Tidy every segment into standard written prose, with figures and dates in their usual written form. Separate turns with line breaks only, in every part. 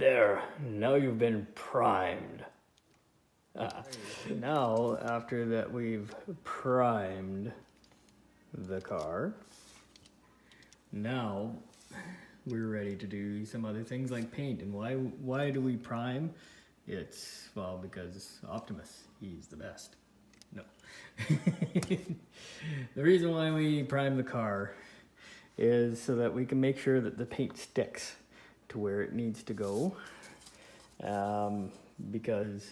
There, now you've been primed. Now, after that we've primed the car, now we're ready to do some other things like paint. And why do we prime? It's, well, because Optimus, he's the best. No. The reason why we prime the car is so that we can make sure that the paint sticks to where it needs to go. Because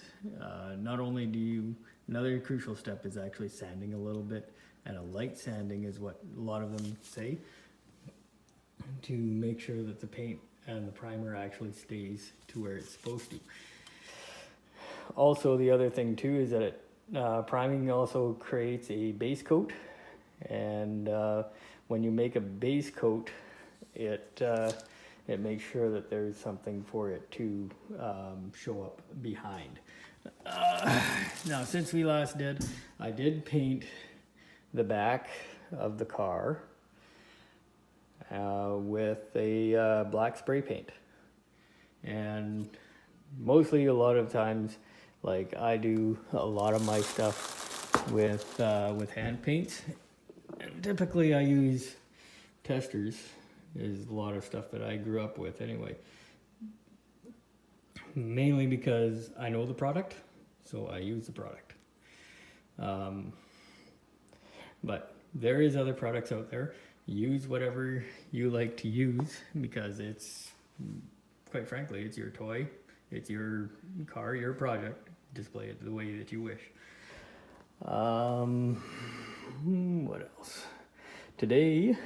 not only do you, another crucial step is actually sanding a little bit, and a light sanding is what a lot of them say, to make sure that the paint and the primer actually stays to where it's supposed to. Also, the other thing too is that priming also creates a base coat, and when you make a base coat, it makes sure that there's something for it to show up behind. Now, since we last did, I did paint the back of the car with a black spray paint. And mostly a lot of times, like I do a lot of my stuff with hand paints. And typically I use testers. Is a lot of stuff that I grew up with anyway. Mainly because I know the product, so I use the product. But there is other products out there. Use whatever you like to use, because it's, quite frankly, it's your toy, it's your car, your project. Display it the way that you wish. What else? Today,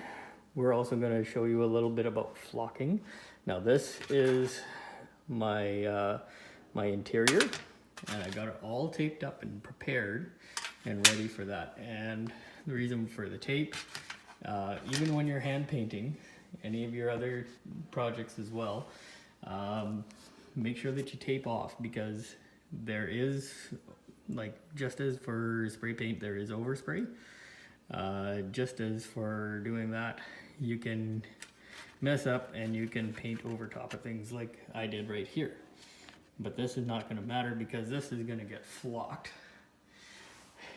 we're also going to show you a little bit about flocking. Now this is my my interior, and I got it all taped up and prepared and ready for that. And the reason for the tape, even when you're hand painting, any of your other projects as well, make sure that you tape off, because there is, like, just as for spray paint there is overspray, just as for doing that, you can mess up and you can paint over top of things like I did right here. But this is not going to matter, because this is going to get flocked,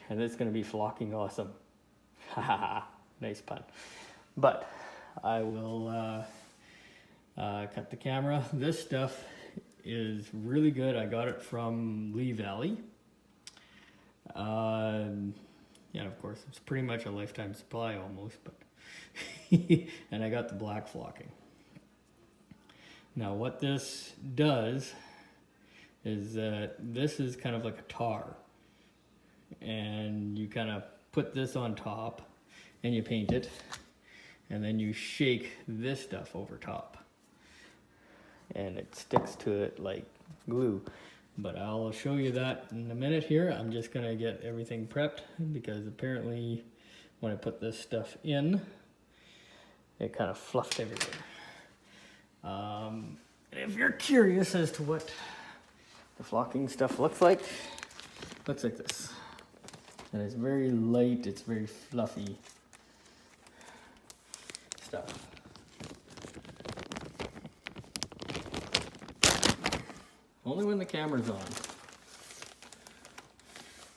and it's going to be flocking awesome. Haha, nice pun. But I will cut the camera. This stuff is really good. I got it from Lee Valley. And of course it's pretty much a lifetime supply almost, but and I got the black flocking. Now what this does is that this is kind of like a tar, and you kind of put this on top and you paint it, and then you shake this stuff over top and it sticks to it like glue. But I'll show you that in a minute here. I'm just gonna get everything prepped, because apparently when I put this stuff in, it kind of fluffed everywhere. And if you're curious as to what the flocking stuff looks like this. And it's very light, it's very fluffy stuff. Only when the camera's on.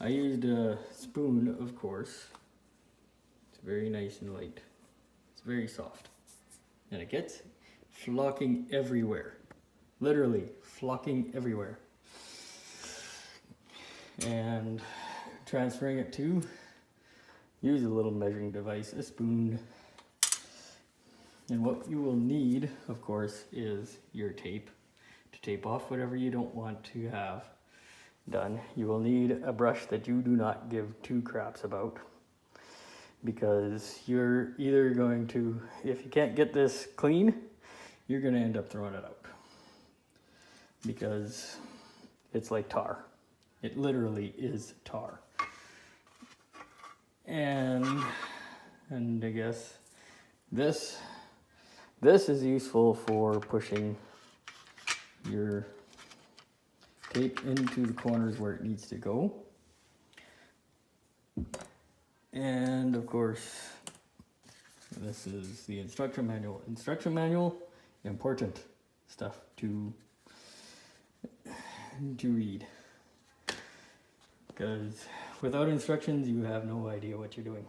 I used a spoon, of course. It's very nice and light. It's very soft. And it gets flocking everywhere. Literally flocking everywhere. And transferring it to, use a little measuring device, a spoon. And what you will need, of course, is your tape to tape off whatever you don't want to have done. You will need a brush that you do not give two craps about, because you're either going to, if you can't get this clean, you're going to end up throwing it out, because it's like tar. It literally is tar. And I guess this is useful for pushing your tape into the corners where it needs to go. And of course, this is the instruction manual. Instruction manual, important stuff to to read. Because without instructions, you have no idea what you're doing.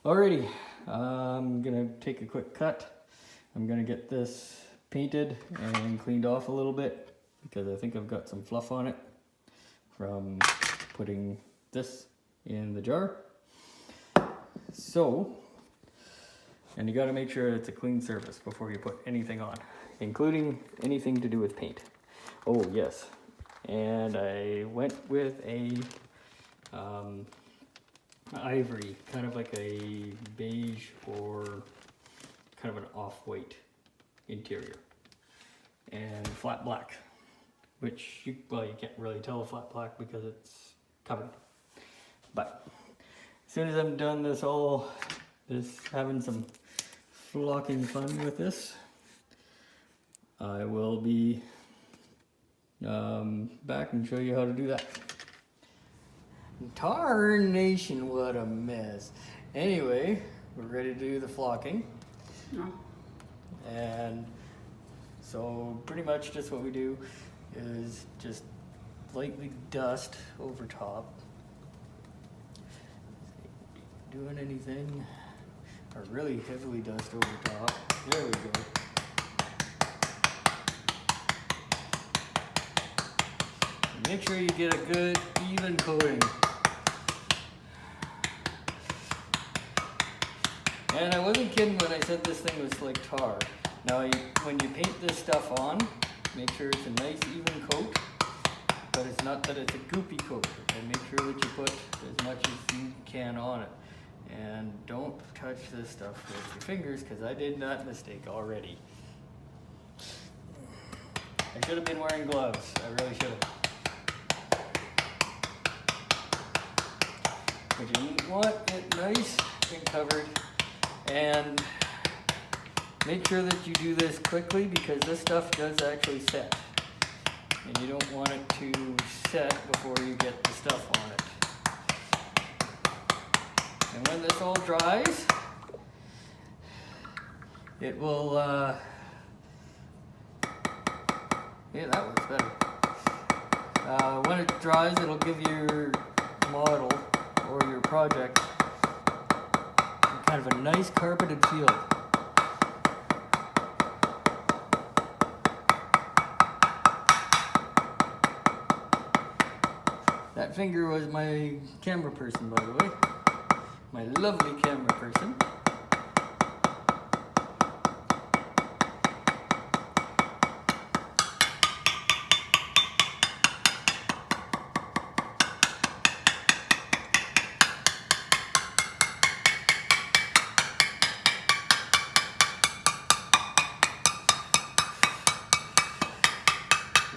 Alrighty, I'm gonna take a quick cut. I'm gonna get this painted and cleaned off a little bit because I think I've got some fluff on it from putting this in the jar. So, and you gotta make sure it's a clean surface before you put anything on, including anything to do with paint. Oh yes, and I went with a ivory, kind of like a beige or kind of an off-white interior, and flat black, which you can't really tell a flat black because it's covered. But as soon as I'm done having some flocking fun with this, I will be back and show you how to do that. Tarnation, what a mess. Anyway, we're ready to do the flocking. No. And so pretty much just what we do is just lightly dust over top. Doing anything, or really heavily dust over top. There we go. And make sure you get a good even coating. And I wasn't kidding when I said this thing was like tar. Now, when you paint this stuff on, make sure it's a nice even coat, but it's not that it's a goopy coat. And make sure that you put as much as you can on it. And don't touch this stuff with your fingers, because I did that mistake already. I should have been wearing gloves. I really should have. But you want it nice and covered. And make sure that you do this quickly, because this stuff does actually set. And you don't want it to set before you get the stuff on it. And when this all dries, it will, yeah, that works better. When it dries, it'll give your model or your project kind of a nice carpeted feel. That finger was my camera person, by the way. My lovely camera person.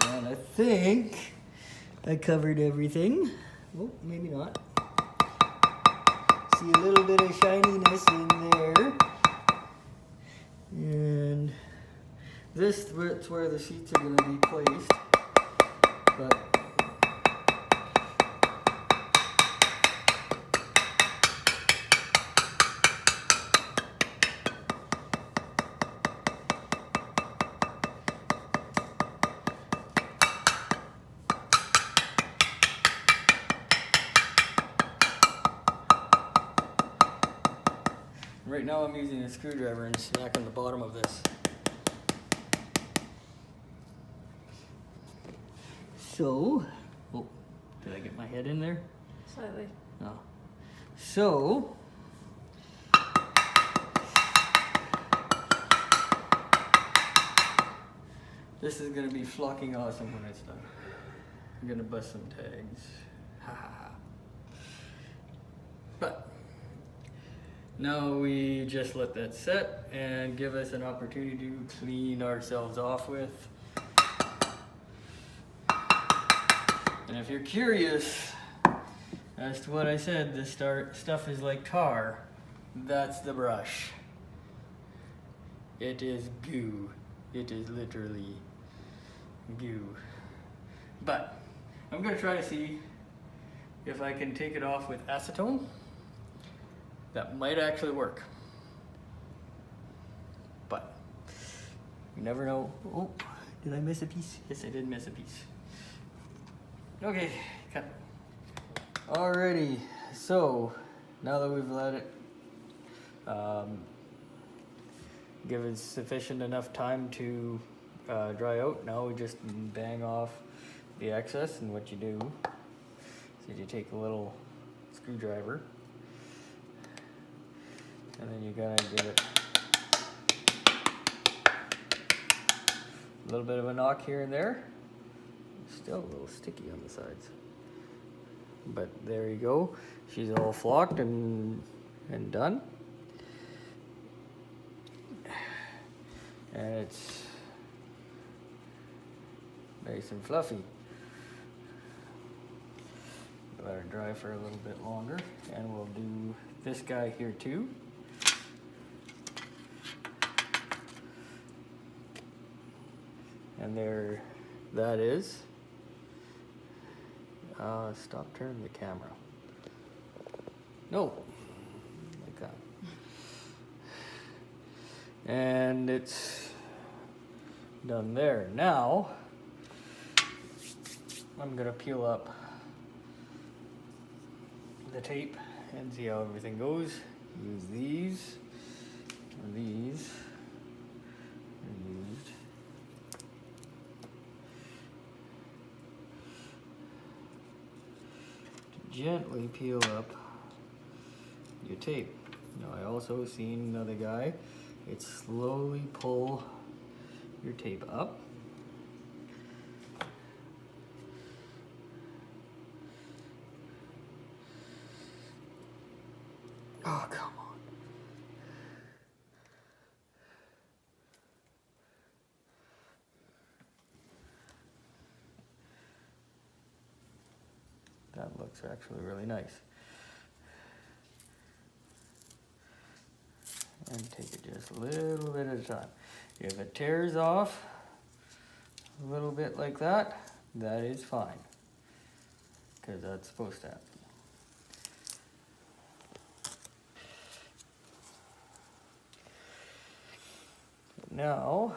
And I think I covered everything. Oh, maybe not. See a little bit of shininess in there. And this is where the sheets are going to be placed. But right now I'm using a screwdriver and smacking the bottom of this. So, oh, did I get my head in there?
Slightly.
No. So, this is going to be flocking awesome when it's done. I'm going to bust some tags. Ha ha ha. But now we just let that set and give us an opportunity to clean ourselves off with. And if you're curious as to what I said, this stuff is like tar, that's the brush. It is goo. It is literally goo. But I'm going to try to see if I can take it off with acetone. That might actually work. But you never know. Oh, did I miss a piece? Yes, I did miss a piece. Okay, cut. Alrighty, so now that we've let it give it sufficient enough time to dry out, now we just bang off the excess. And what you do is you take a little screwdriver and then you gotta give it a little bit of a knock here and there. Still a little sticky on the sides, but there you go. She's all flocked and done, and it's nice and fluffy. Let her dry for a little bit longer, and we'll do this guy here too. And there that is. Stop turning the camera. No, like that. And it's done there. Now, I'm gonna peel up the tape and see how everything goes. Use these, and these are used. Gently peel up your tape. Now I also seen another guy, it's slowly pull your tape up. Oh, come on. That looks actually really nice. And take it just a little bit at a time. If it tears off a little bit like that, that is fine, because that's supposed to happen. Now,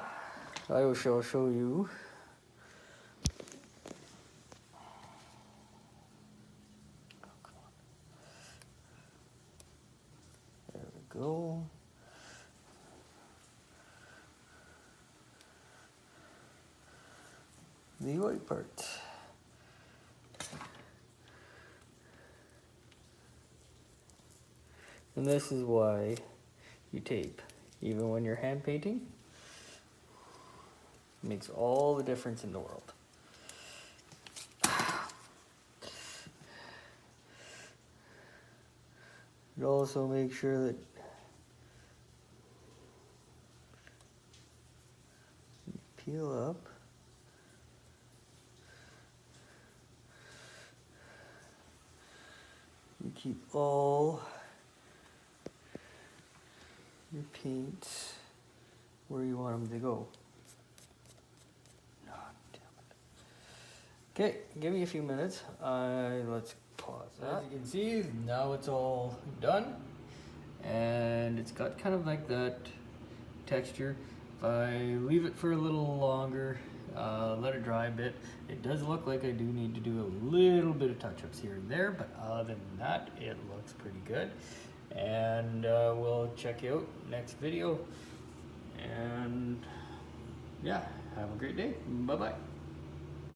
I shall show you go. The white part. And this is why you tape, even when you're hand painting. It makes all the difference in the world. It also makes sure that you peel up. You keep all your paints where you want them to go. Okay, give me a few minutes. Let's pause that. As you can see, now it's all done, and it's got kind of like that texture. If I leave it for a little longer, let it dry a bit, it does look like I do need to do a little bit of touch-ups here and there, but other than that, it looks pretty good. And we'll check you out next video. And yeah, have a great day. Bye-bye.